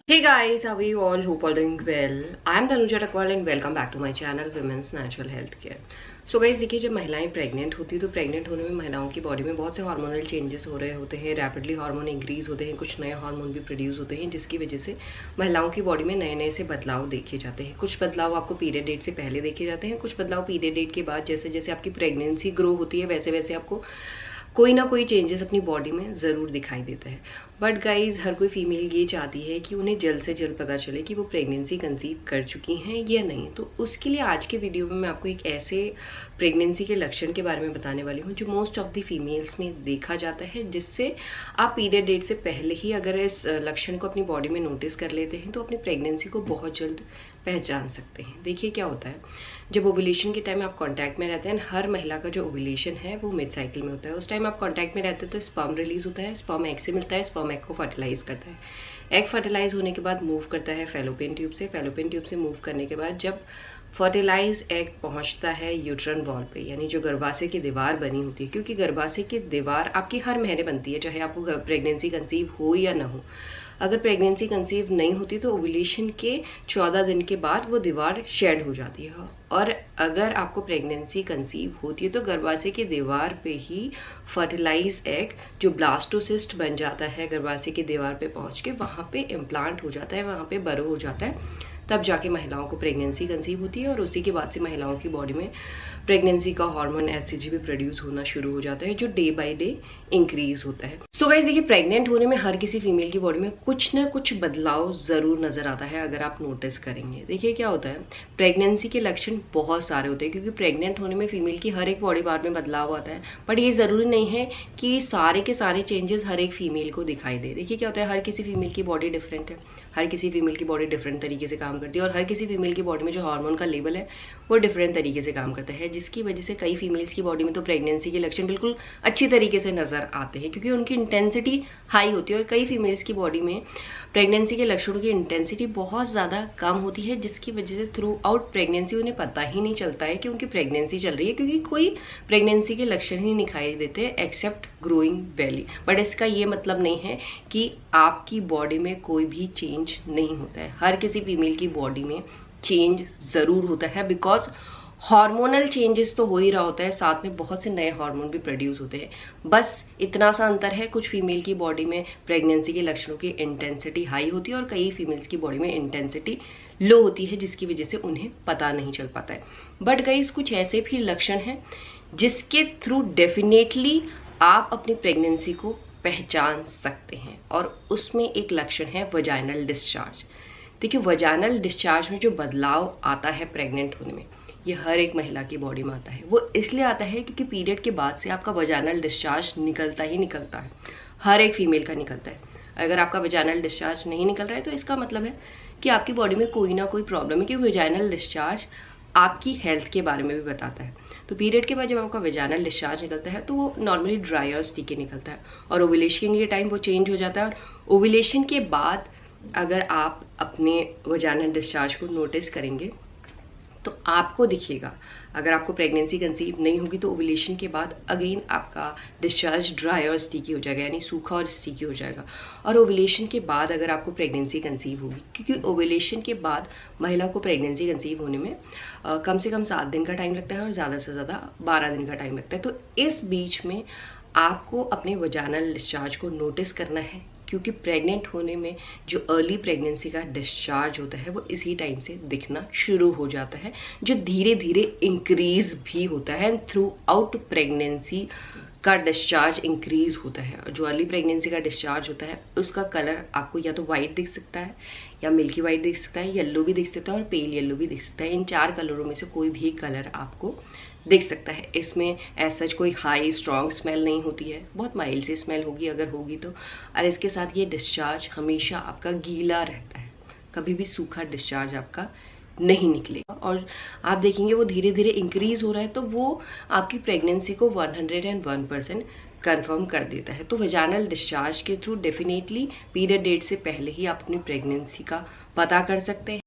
Hey guys, how are you all? Hope all doing well. I am Tanuja Takwal and welcome back to my channel Women's Natural Health Care. So guys देखिए, जब महिलाएं pregnant होती है तो pregnant होने में महिलाओं की बॉडी में बहुत से हार्मोनल चेंजेस हो रहे होते हैं, रैपिडली हार्मोन इंक्रीज होते हैं, कुछ नए हार्मोन भी प्रोड्यूस होते हैं जिसकी वजह से महिलाओं की बॉडी में नए नए से बदलाव देखे जाते हैं। कुछ बदलाव आपको पीरियड डेट से पहले देखे जाते हैं, कुछ बदलाव पीरियड डेट के बाद। जैसे जैसे आपकी प्रेगनेंसी ग्रो होती है वैसे वैसे आपको कोई ना कोई चेंजेस अपनी बॉडी में जरूर दिखाई देता है। बट गाइज, हर कोई फीमेल ये चाहती है कि उन्हें जल्द से जल्द पता चले कि वो प्रेगनेंसी कंसीव कर चुकी हैं या नहीं। तो उसके लिए आज के वीडियो में मैं आपको एक ऐसे प्रेगनेंसी के लक्षण के बारे में बताने वाली हूँ जो मोस्ट ऑफ द फीमेल्स में देखा जाता है, जिससे आप पीरियड डेट से पहले ही अगर इस लक्षण को अपनी बॉडी में नोटिस कर लेते हैं तो अपनी प्रेगनेंसी को बहुत जल्द पहचान सकते हैं। देखिए क्या होता है, जब ओव्यूलेशन के टाइम आप कांटेक्ट में रहते हैं, हर महिला का जो ओव्यूलेशन है वो मिड साइकिल में होता है। उस टाइम आप कांटेक्ट में रहते हैं तो स्पर्म रिलीज होता है, स्पर्म एग से मिलता है, स्पर्म एग को फर्टिलाइज करता है। एग फर्टिलाइज होने के बाद मूव करता है फैलोपियन ट्यूब से, फैलोपियन ट्यूब से मूव करने के बाद जब फर्टिलाइज एग पहुंचता है यूट्रन वॉल पे, यानी जो गर्भाशय की दीवार बनी होती है, क्योंकि गर्भाशय की दीवार आपकी हर महीने बनती है, चाहे आपको प्रेगनेंसी कंसीव हो या ना हो। अगर प्रेगनेंसी कंसीव नहीं होती तो ओव्यूलेशन के 14 दिन के बाद वो दीवार शेड हो जाती है। और अगर आपको प्रेगनेंसी कंसीव होती है तो गर्भाशय की दीवार पे ही फर्टिलाइज एग जो ब्लास्टोसिस्ट बन जाता है, गर्भाशय की दीवार पे पहुंच के वहां पे इम्प्लांट हो जाता है, वहां पे बरो हो जाता है। तब जाके महिलाओं को प्रेगनेंसी कंसीव होती है और उसी के बाद से महिलाओं की बॉडी में प्रेगनेंसी का हार्मोन एचसीजी भी प्रोड्यूस होना शुरू हो जाता है, जो डे बाय डे इंक्रीज होता है। सो गाइस देखिए, प्रेग्नेंट होने में हर किसी फीमेल की बॉडी में कुछ ना कुछ बदलाव जरूर नजर आता है, अगर आप नोटिस करेंगे। देखिए क्या होता है, प्रेगनेंसी के लक्षण बहुत सारे होते हैं, क्योंकि प्रेग्नेंट होने में फीमेल की हर एक बॉडी पार्ट में बदलाव आता है। बट ये जरूरी नहीं है कि सारे के सारे चेंजेस हर एक फीमेल को दिखाई दे। देखिए क्या होता है, हर किसी फीमेल की बॉडी डिफरेंट है, हर किसी फीमेल की बॉडी डिफरेंट तरीके से काम करती है, और हर किसी फीमेल की बॉडी में जो हार्मोन का लेवल है वो डिफरेंट तरीके से काम करता है, जिसकी वजह से कई फीमेल्स की बॉडी में तो प्रेगनेंसी के लक्षण बिल्कुल अच्छी तरीके से नजर आते हैं, क्योंकि उनकी इंटेंसिटी हाई होती है। और कई फीमेल्स की बॉडी में प्रेगनेंसी के लक्षणों की इंटेंसिटी बहुत ज्यादा कम होती है, जिसकी वजह से थ्रू आउट प्रेगनेंसी उन्हें पता ही नहीं चलता है कि उनकी प्रेगनेंसी चल रही है, क्योंकि कोई प्रेगनेंसी के लक्षण ही दिखाई देते एक्सेप्ट ग्रोइंग बेली। बट इसका ये मतलब नहीं है कि आपकी बॉडी में कोई भी चेंज नहीं होता है। हर किसी फीमेल की बॉडी में चेंज जरूर होता है, बिकॉज हार्मोनल चेंजेस तो हो ही रहा होता है, साथ में बहुत से नए हार्मोन भी प्रोड्यूस होते हैं। बस इतना सा अंतर है, कुछ फीमेल की बॉडी में प्रेगनेंसी के लक्षणों की इंटेंसिटी हाई होती है और कई फीमेल्स की बॉडी में इंटेंसिटी लो होती है, जिसकी वजह से उन्हें पता नहीं चल पाता है। बट गाइस, कुछ ऐसे भी लक्षण हैं जिसके थ्रू डेफिनेटली आप अपनी प्रेगनेंसी को पहचान सकते हैं, और उसमें एक लक्षण है वजाइनल डिस्चार्ज। देखिए, वजाइनल डिस्चार्ज में जो बदलाव आता है प्रेग्नेंट होने में, ये हर एक महिला की बॉडी में आता है। वो इसलिए आता है क्योंकि पीरियड के बाद से आपका वजाइनल डिस्चार्ज निकलता ही निकलता है, हर एक फीमेल का निकलता है। अगर आपका वजाइनल डिस्चार्ज नहीं निकल रहा है तो इसका मतलब है कि आपकी बॉडी में कोई ना कोई प्रॉब्लम है, क्योंकि वजाइनल डिस्चार्ज आपकी हेल्थ के बारे में भी बताता है। तो पीरियड के बाद जब आपका वजाइनल डिस्चार्ज निकलता है तो वो नॉर्मली ड्राई और स्टिकी निकलता है, और ओव्यूलेशन के टाइम वो चेंज हो जाता है। और ओव्यूलेशन के बाद अगर आप अपने वजाइनल डिस्चार्ज को नोटिस करेंगे तो आपको दिखेगा, अगर आपको प्रेगनेंसी कंसीव नहीं होगी तो ओव्यूलेशन के बाद अगेन आपका डिस्चार्ज ड्राई और स्टिकी हो जाएगा, यानी सूखा और स्टिकी हो जाएगा। और ओव्यूलेशन के बाद अगर आपको प्रेगनेंसी कंसीव होगी, क्योंकि ओव्यूलेशन के बाद महिला को प्रेगनेंसी कंसीव होने में कम से कम 7 दिन का टाइम लगता है और ज्यादा से ज्यादा 12 दिन का टाइम लगता है। तो इस बीच में आपको अपने वजाइनल डिस्चार्ज को नोटिस करना है, क्योंकि प्रेग्नेंट होने में जो अर्ली प्रेगनेंसी का डिस्चार्ज होता है वो इसी टाइम से दिखना शुरू हो जाता है, जो धीरे धीरे इंक्रीज भी होता है। थ्रू आउट प्रेगनेंसी का डिस्चार्ज इंक्रीज होता है, और जो अर्ली प्रेगनेंसी का डिस्चार्ज होता है उसका कलर आपको या तो व्हाइट दिख सकता है, या मिल्की व्हाइट दिख सकता है, येलो भी दिख सकता है, और पेल येलो भी दिख सकता है। इन 4 कलरों में से कोई भी कलर आपको दिख सकता है। इसमें ऐसा कोई हाई स्ट्रॉन्ग स्मेल नहीं होती है, बहुत माइल्ड सी स्मेल होगी अगर होगी तो। और इसके साथ ये डिस्चार्ज हमेशा आपका गीला रहता है, कभी भी सूखा डिस्चार्ज आपका नहीं निकलेगा। और आप देखेंगे वो धीरे धीरे इंक्रीज हो रहा है, तो वो आपकी प्रेगनेंसी को 101% कंफर्म कर देता है। तो वजाइनल डिस्चार्ज के थ्रू डेफिनेटली पीरियड डेट से पहले ही आप अपनी प्रेगनेंसी का पता कर सकते हैं।